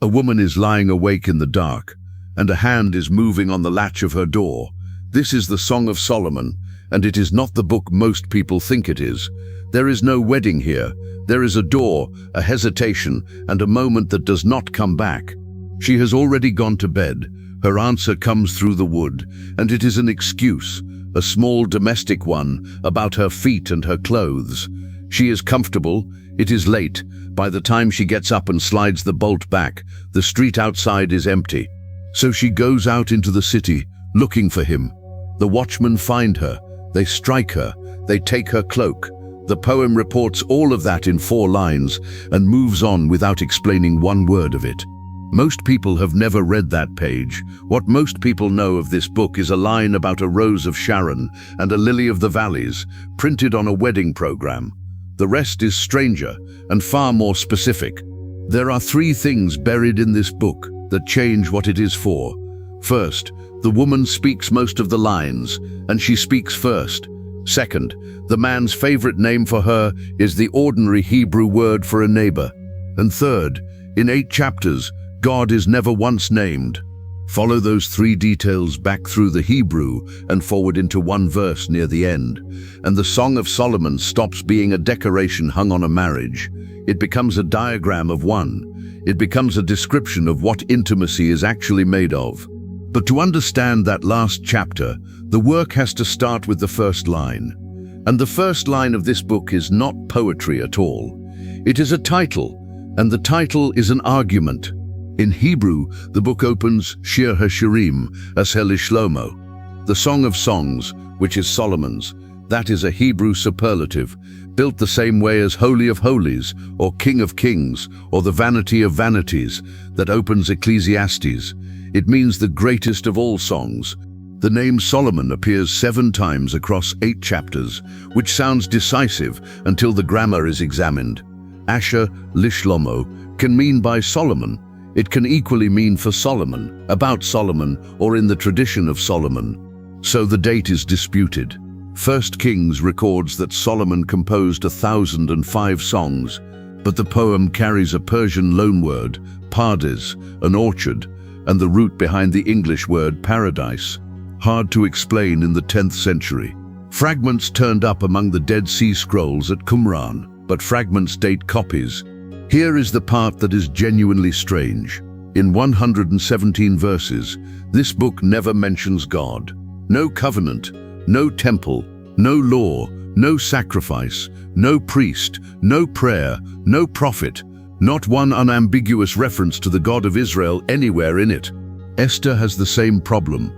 A woman is lying awake in the dark, and a hand is moving on the latch of her door. This is the Song of Solomon, and it is not the book most people think it is. There is no wedding here. There is a door, a hesitation, and a moment that does not come back. She has already gone to bed. Her answer comes through the wood, and it is an excuse, a small domestic one, about her feet and her clothes. She is comfortable. It is late. By the time she gets up and slides the bolt back, the street outside is empty. So she goes out into the city, looking for him. The watchmen find her. They strike her. They take her cloak. The poem reports all of that in 4 lines and moves on without explaining one word of it. Most people have never read that page. What most people know of this book is a line about a rose of Sharon and a lily of the valleys, printed on a wedding program. The rest is stranger and far more specific. There are 3 things buried in this book that change what it is for. First, the woman speaks most of the lines, and she speaks first. Second, the man's favorite name for her is the ordinary Hebrew word for a neighbor. And third, in 8 chapters, God is never once named. Follow those 3 details back through the Hebrew and forward into 1 verse near the end, and the Song of Solomon stops being a decoration hung on a marriage. It becomes a diagram of one. It becomes a description of what intimacy is actually made of. But to understand that last chapter, the work has to start with the first line. And the first line of this book is not poetry at all. It is a title, and the title is an argument. In Hebrew, the book opens Shir HaShirim, Ashel Shlomo. The Song of Songs, which is Solomon's, that is a Hebrew superlative, built the same way as Holy of Holies, or King of Kings, or the Vanity of Vanities, that opens Ecclesiastes. It means the greatest of all songs. The name Solomon appears 7 times across 8 chapters, which sounds decisive until the grammar is examined. Asher Lishlomo can mean by Solomon. It can equally mean for Solomon, about Solomon, or in the tradition of Solomon. So the date is disputed. 1 Kings records that Solomon composed 1,005 songs, but the poem carries a Persian loanword, pardes, an orchard, and the root behind the English word paradise. Hard to explain in the 10th century. Fragments turned up among the Dead Sea Scrolls at Qumran, but fragments date copies. Here is the part that is genuinely strange. In 117 verses, this book never mentions God. No covenant, no temple, no law, no sacrifice, no priest, no prayer, no prophet, not one unambiguous reference to the God of Israel anywhere in it. Esther has the same problem,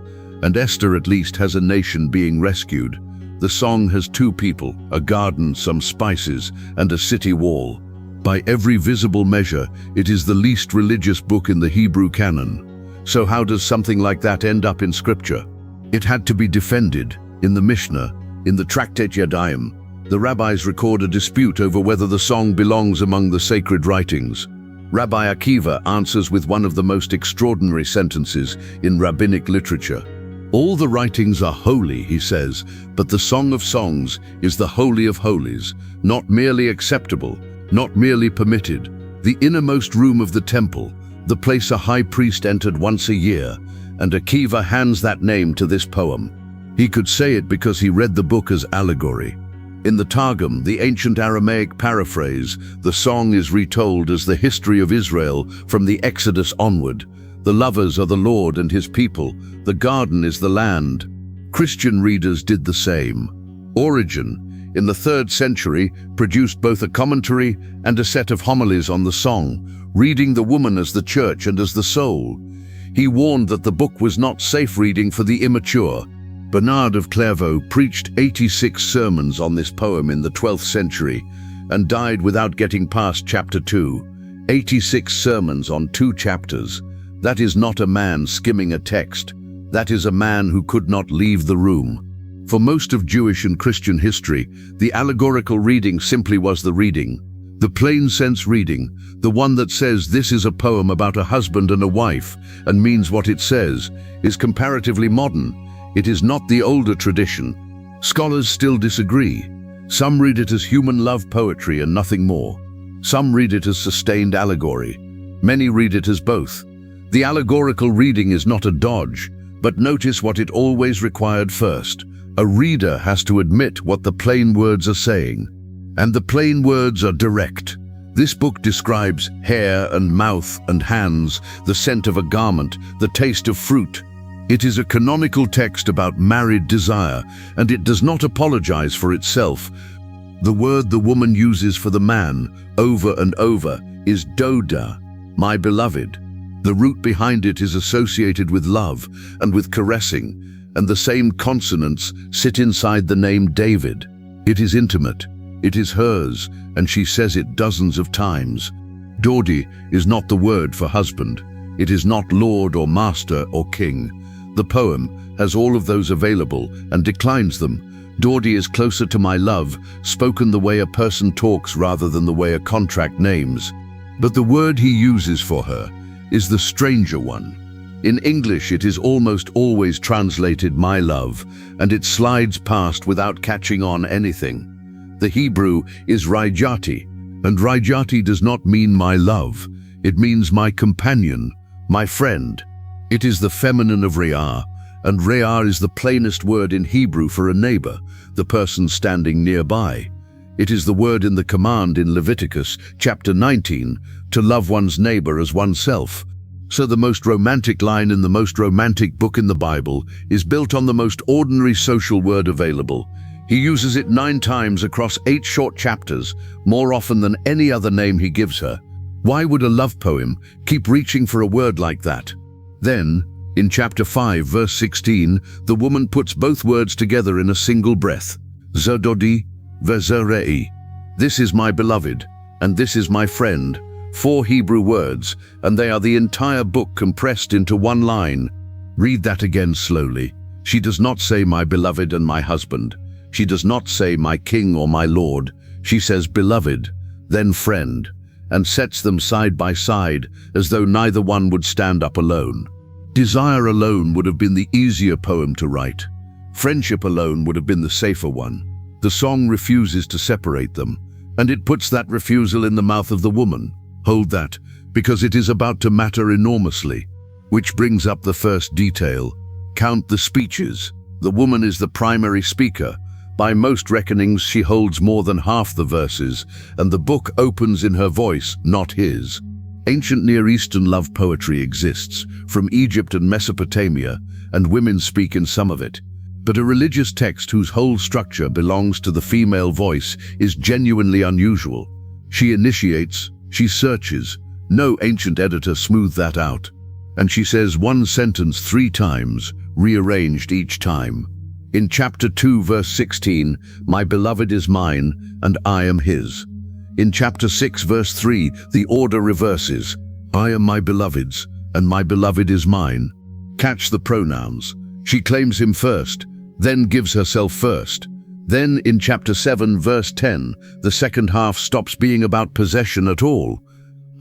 and Esther at least has a nation being rescued. The song has 2 people, a garden, some spices, and a city wall. By every visible measure, it is the least religious book in the Hebrew canon. So how does something like that end up in scripture? It had to be defended. In the Mishnah, in the Tractate Yadayim, the rabbis record a dispute over whether the song belongs among the sacred writings. Rabbi Akiva answers with one of the most extraordinary sentences in rabbinic literature. All the writings are holy, he says, but the Song of Songs is the Holy of Holies, not merely acceptable, not merely permitted, the innermost room of the temple, the place a high priest entered once a year, and Akiva hands that name to this poem. He could say it because he read the book as allegory. In the Targum, the ancient Aramaic paraphrase, the song is retold as the history of Israel from the Exodus onward. The lovers are the Lord and his people, the garden is the land. Christian readers did the same. Origen, in the 3rd century, produced both a commentary and a set of homilies on the song, reading the woman as the church and as the soul. He warned that the book was not safe reading for the immature. Bernard of Clairvaux preached 86 sermons on this poem in the 12th century and died without getting past chapter 2. 86 sermons on 2 chapters. That is not a man skimming a text. That is a man who could not leave the room. For most of Jewish and Christian history, the allegorical reading simply was the reading. The plain sense reading, the one that says this is a poem about a husband and a wife and means what it says, is comparatively modern. It is not the older tradition. Scholars still disagree. Some read it as human love poetry and nothing more. Some read it as sustained allegory. Many read it as both. The allegorical reading is not a dodge, but notice what it always required first. A reader has to admit what the plain words are saying. And the plain words are direct. This book describes hair and mouth and hands, the scent of a garment, the taste of fruit. It is a canonical text about married desire, and it does not apologize for itself. The word the woman uses for the man, over and over, is Doda, my beloved. The root behind it is associated with love and with caressing, and the same consonants sit inside the name David. It is intimate, it is hers, and she says it dozens of times. Dodi is not the word for husband. It is not lord or master or king. The poem has all of those available and declines them. Dodi is closer to my love, spoken the way a person talks rather than the way a contract names. But the word he uses for her is the stranger one. In English, it is almost always translated my love, and it slides past without catching on anything. The Hebrew is Raijati, and Raijati does not mean my love. It means my companion, my friend. It is the feminine of Re'ah, and Re'ah is the plainest word in Hebrew for a neighbor, the person standing nearby. It is the word in the command in Leviticus chapter 19 to love one's neighbor as oneself. So the most romantic line in the most romantic book in the Bible is built on the most ordinary social word available. He uses it 9 times across 8 short chapters, more often than any other name he gives her. Why would a love poem keep reaching for a word like that? Then, in chapter 5, verse 16, the woman puts both words together in a single breath. Dodi, Vezerei. This is my beloved, and this is my friend. 4 Hebrew words, and they are the entire book compressed into one line. Read that again slowly. She does not say my beloved and my husband. She does not say my king or my lord. She says beloved, then friend, and sets them side by side as though neither one would stand up alone. Desire alone would have been the easier poem to write. Friendship alone would have been the safer one. The song refuses to separate them, and it puts that refusal in the mouth of the woman. Hold that, because it is about to matter enormously. Which brings up the first detail. Count the speeches. The woman is the primary speaker. By most reckonings, she holds more than half the verses, and the book opens in her voice, not his. Ancient Near Eastern love poetry exists, from Egypt and Mesopotamia, and women speak in some of it. But a religious text whose whole structure belongs to the female voice is genuinely unusual. She initiates, she searches. No ancient editor smoothed that out. And she says one sentence 3 times, rearranged each time. In chapter 2, verse 16, my beloved is mine, and I am his. In chapter 6, verse 3, the order reverses. I am my beloved's, and my beloved is mine. Catch the pronouns. She claims him first, then gives herself first. Then in chapter 7, verse 10, the second half stops being about possession at all.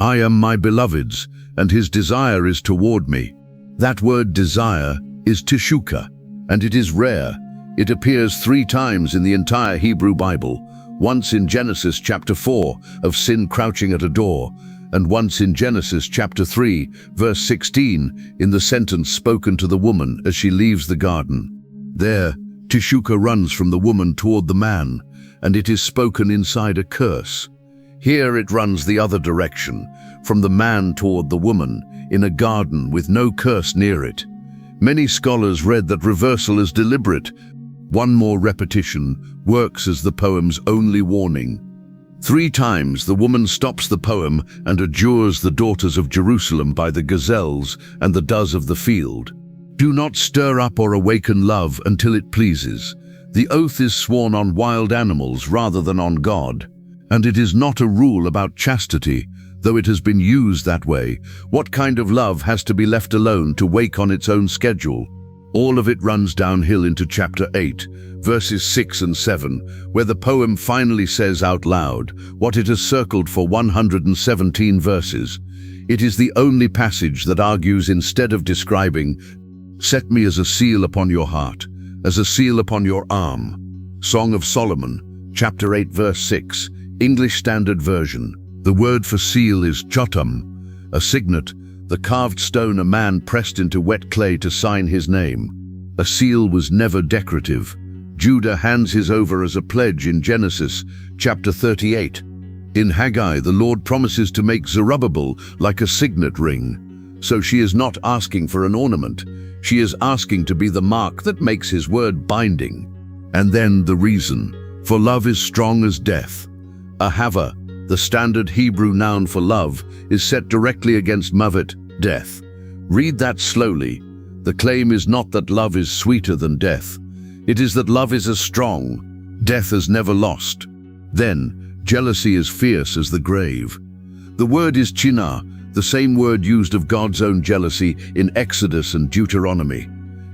I am my beloved's, and his desire is toward me. That word desire is Teshuqah, and it is rare. It appears 3 times in the entire Hebrew Bible, once in Genesis chapter 4 of sin crouching at a door, and once in Genesis chapter 3, verse 16, in the sentence spoken to the woman as she leaves the garden. There, Teshuqah runs from the woman toward the man, and it is spoken inside a curse. Here it runs the other direction, from the man toward the woman, in a garden with no curse near it. Many scholars read that reversal as deliberate. One more repetition works as the poem's only warning. 3 times the woman stops the poem and adjures the daughters of Jerusalem by the gazelles and the does of the field. Do not stir up or awaken love until it pleases. The oath is sworn on wild animals rather than on God. And it is not a rule about chastity, though it has been used that way. What kind of love has to be left alone to wake on its own schedule? All of it runs downhill into chapter 8, verses 6 and 7, where the poem finally says out loud what it has circled for 117 verses. It is the only passage that argues instead of describing, set me as a seal upon your heart, as a seal upon your arm. Song of Solomon, chapter 8, verse 6, English Standard Version. The word for seal is chotam, A signet, the carved stone a man pressed into wet clay to sign his name. A seal was never decorative. Judah hands his over as a pledge in Genesis chapter 38. In Haggai, the Lord promises to make Zerubbabel like a signet ring. So she is not asking for an ornament. She is asking to be the mark that makes his word binding. And then the reason. For love is strong as death. Ahava, the standard Hebrew noun for love, is set directly against mavet, death. Read that slowly. The claim is not that love is sweeter than death. It is that love is as strong. Death has never lost. Then, jealousy is fierce as the grave. The word is chinah, the same word used of God's own jealousy in Exodus and Deuteronomy.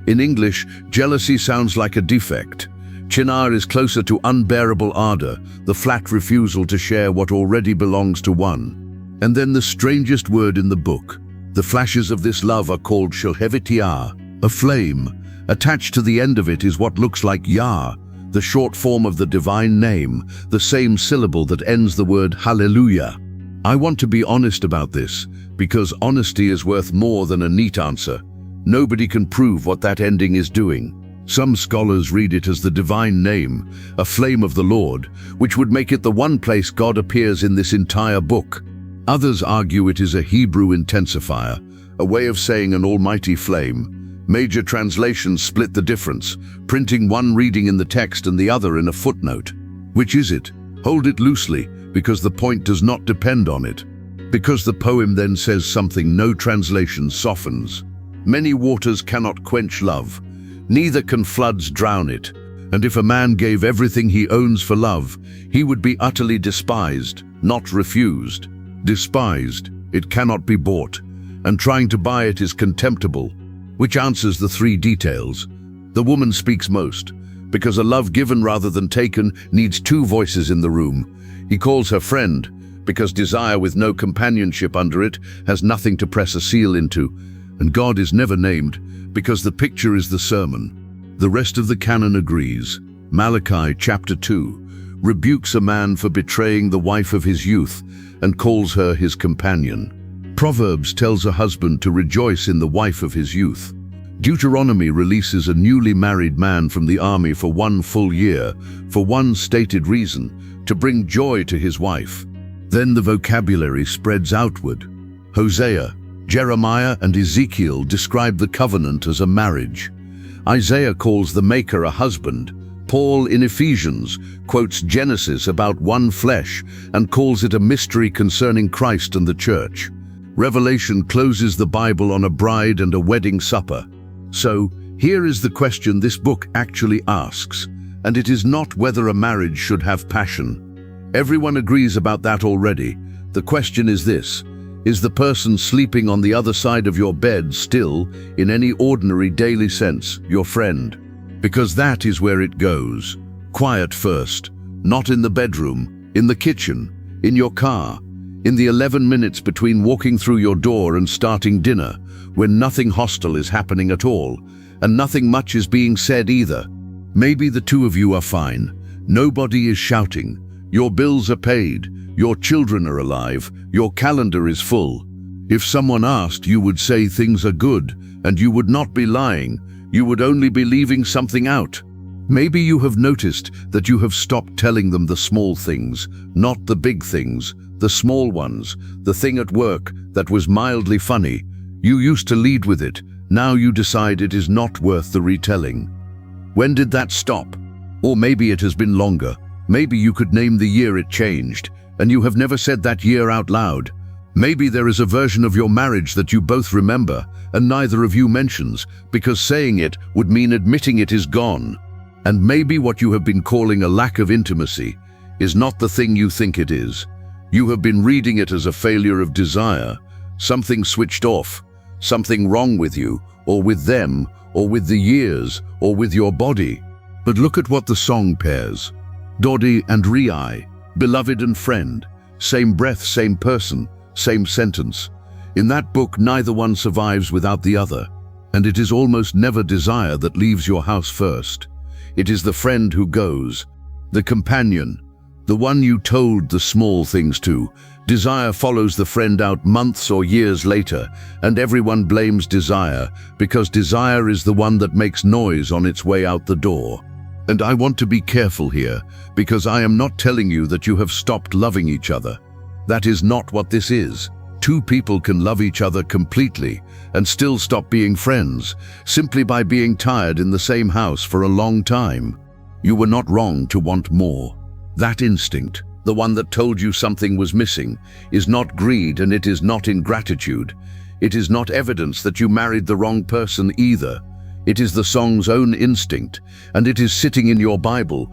In English, jealousy sounds like a defect. Chinah is closer to unbearable ardor, the flat refusal to share what already belongs to one. And then the strangest word in the book. The flashes of this love are called shelhevitiyah, a flame. Attached to the end of it is what looks like Yah, the short form of the divine name, the same syllable that ends the word hallelujah. I want to be honest about this, because honesty is worth more than a neat answer. Nobody can prove what that ending is doing. Some scholars read it as the divine name, a flame of the Lord, which would make it the one place God appears in this entire book. Others argue it is a Hebrew intensifier, a way of saying an almighty flame. Major translations split the difference, printing one reading in the text and the other in a footnote. Which is it? Hold it loosely, because the point does not depend on it. Because the poem then says something no translation softens. Many waters cannot quench love, neither can floods drown it. And if a man gave everything he owns for love, he would be utterly despised, not refused. Despised, it cannot be bought, and trying to buy it is contemptible. Which answers the three details. The woman speaks most, because a love given rather than taken needs two voices in the room. He calls her friend, because desire with no companionship under it has nothing to press a seal into. And God is never named, because the picture is the sermon. The rest of the canon agrees. Malachi chapter 2 rebukes a man for betraying the wife of his youth and calls her his companion. Proverbs tells a husband to rejoice in the wife of his youth. Deuteronomy releases a newly married man from the army for 1 full year, for one stated reason, to bring joy to his wife. Then the vocabulary spreads outward. Hosea, Jeremiah, and Ezekiel describe the covenant as a marriage. Isaiah calls the maker a husband. Paul in Ephesians quotes Genesis about one flesh and calls it a mystery concerning Christ and the church. Revelation closes the Bible on a bride and a wedding supper. So, here is the question this book actually asks, and it is not whether a marriage should have passion. Everyone agrees about that already. The question is this: is the person sleeping on the other side of your bed still, in any ordinary daily sense, your friend? Because that is where it goes. Quiet first, not in the bedroom, in the kitchen, in your car, in the 11 minutes between walking through your door and starting dinner, when nothing hostile is happening at all, and nothing much is being said either. Maybe the two of you are fine. Nobody is shouting. Your bills are paid. Your children are alive. Your calendar is full. If someone asked, you would say things are good, and you would not be lying. You would only be leaving something out. Maybe you have noticed that you have stopped telling them the small things, not the big things, the small ones, the thing at work that was mildly funny. You used to lead with it. Now you decide it is not worth the retelling. When did that stop? Or maybe it has been longer. Maybe you could name the year it changed, and you have never said that year out loud. Maybe there is a version of your marriage that you both remember, and neither of you mentions, because saying it would mean admitting it is gone. And maybe what you have been calling a lack of intimacy is not the thing you think it is. You have been reading it as a failure of desire, something switched off, something wrong with you, or with them, or with the years, or with your body. But look at what the song pairs. Dodi and Rabbi, beloved and friend, same breath, same person, same sentence. In that book, neither one survives without the other, and it is almost never desire that leaves your house first. It is the friend who goes, the companion, The one you told the small things to. Desire follows the friend out months or years later, and everyone blames desire because desire is the one that makes noise on its way out the door. And I want to be careful here, because I am not telling you that you have stopped loving each other. That is not what this is. Two people can love each other completely and still stop being friends, simply by being tired in the same house for a long time. You were not wrong to want more. That instinct, the one that told you something was missing, is not greed, and it is not ingratitude. It is not evidence that you married the wrong person either. It is the song's own instinct, and it is sitting in your Bible.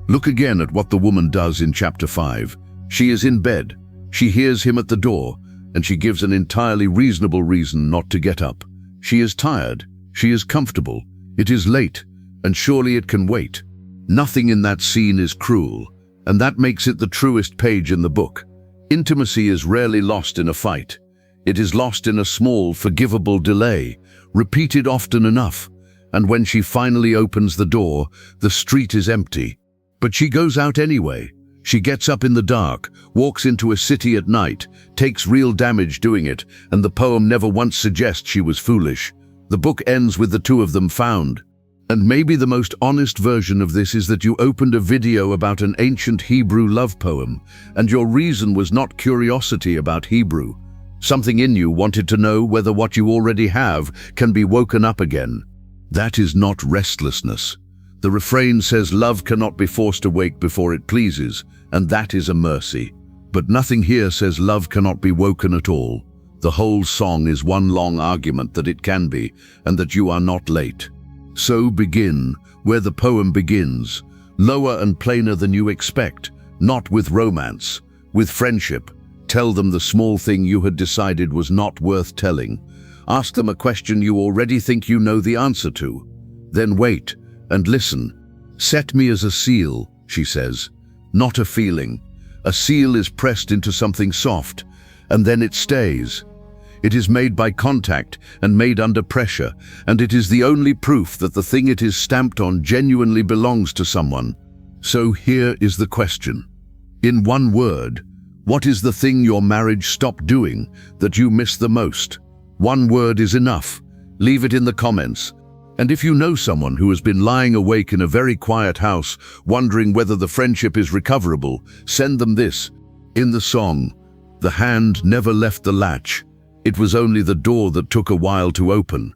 Look again at what the woman does in chapter 5. She is in bed. She hears him at the door, and she gives an entirely reasonable reason not to get up. She is tired. She is comfortable. It is late, and surely it can wait. Nothing in that scene is cruel, and that makes it the truest page in the book. Intimacy is rarely lost in a fight. It is lost in a small, forgivable delay, repeated often enough, and when she finally opens the door, the street is empty. But she goes out anyway. She gets up in the dark, walks into a city at night, takes real damage doing it, and the poem never once suggests she was foolish. The book ends with the two of them found. And maybe the most honest version of this is that you opened a video about an ancient Hebrew love poem, and your reason was not curiosity about Hebrew. Something in you wanted to know whether what you already have can be woken up again. That is not restlessness. The refrain says love cannot be forced awake before it pleases, and that is a mercy. But nothing here says love cannot be woken at all. The whole song is one long argument that it can be, and that you are not late. So begin where the poem begins, lower and plainer than you expect, not with romance, with friendship. Tell them the small thing you had decided was not worth telling. Ask them a question you already think you know the answer to. Then wait and listen. Set me as a seal, she says, not a feeling. A seal is pressed into something soft, and then it stays. It is made by contact and made under pressure, and it is the only proof that the thing it is stamped on genuinely belongs to someone. So here is the question. In one word, what is the thing your marriage stopped doing that you miss the most? One word is enough. Leave it in the comments. And if you know someone who has been lying awake in a very quiet house, wondering whether the friendship is recoverable, send them this. In the song, the hand never left the latch. It was only the door that took a while to open.